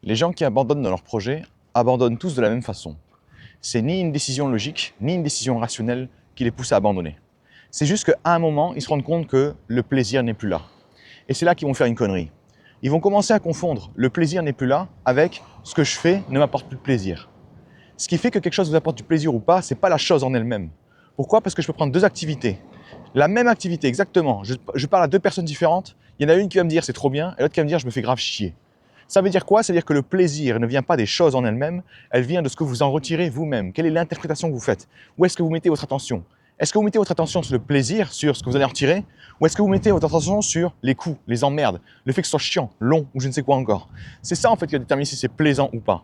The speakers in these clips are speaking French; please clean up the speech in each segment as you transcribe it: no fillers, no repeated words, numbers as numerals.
Les gens qui abandonnent dans leur projet abandonnent tous de la même façon. C'est ni une décision logique, ni une décision rationnelle qui les pousse à abandonner. C'est juste qu'à un moment, ils se rendent compte que le plaisir n'est plus là. Et c'est là qu'ils vont faire une connerie. Ils vont commencer à confondre le plaisir n'est plus là avec ce que je fais ne m'apporte plus de plaisir. Ce qui fait que quelque chose vous apporte du plaisir ou pas, c'est pas la chose en elle-même. Pourquoi? Parce que je peux prendre deux activités. La même activité, exactement. Je parle à deux personnes différentes. Il y en a une qui va me dire c'est trop bien et l'autre qui va me dire je me fais grave chier. Ça veut dire quoi? Ça veut dire que le plaisir ne vient pas des choses en elles-mêmes, elle vient de ce que vous en retirez vous-même. Quelle est l'interprétation que vous faites? Où est-ce que vous mettez votre attention? Est-ce que vous mettez votre attention sur le plaisir, sur ce que vous allez en retirer? Ou est-ce que vous mettez votre attention sur les coups, les emmerdes, le fait que ce soit chiant, long ou je ne sais quoi encore? C'est ça en fait qui va déterminer si c'est plaisant ou pas.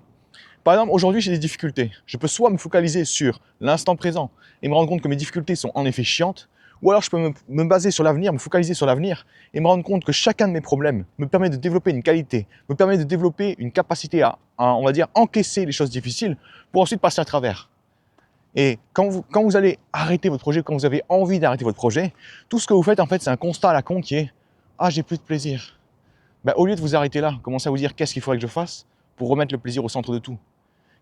Par exemple, aujourd'hui, j'ai des difficultés. Je peux soit me focaliser sur l'instant présent et me rendre compte que mes difficultés sont en effet chiantes, ou alors je peux me baser sur l'avenir, me focaliser sur l'avenir et me rendre compte que chacun de mes problèmes me permet de développer une qualité, me permet de développer une capacité à on va dire, encaisser les choses difficiles pour ensuite passer à travers. Et quand vous allez arrêter votre projet, quand vous avez envie d'arrêter votre projet, tout ce que vous faites, en fait, c'est un constat à la con qui est « Ah, j'ai plus de plaisir ». Ben, au lieu de vous arrêter là, commencez à vous dire « Qu'est-ce qu'il faudrait que je fasse pour remettre le plaisir au centre de tout ?»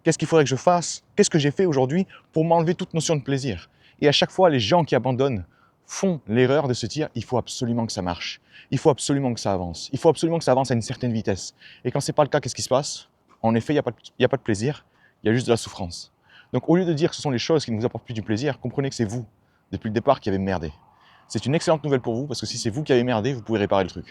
Qu'est-ce qu'il faudrait que je fasse? Qu'est-ce que j'ai fait aujourd'hui pour m'enlever toute notion de plaisir? Et à chaque fois, les gens qui abandonnent font l'erreur de se dire il faut absolument que ça marche, il faut absolument que ça avance, il faut absolument que ça avance à une certaine vitesse. Et quand ce n'est pas le cas, qu'est-ce qui se passe? En effet, il n'y a pas de plaisir, il y a juste de la souffrance. Donc au lieu de dire que ce sont les choses qui ne vous apportent plus du plaisir, comprenez que c'est vous, depuis le départ, qui avez merdé. C'est une excellente nouvelle pour vous, parce que si c'est vous qui avez merdé, vous pouvez réparer le truc.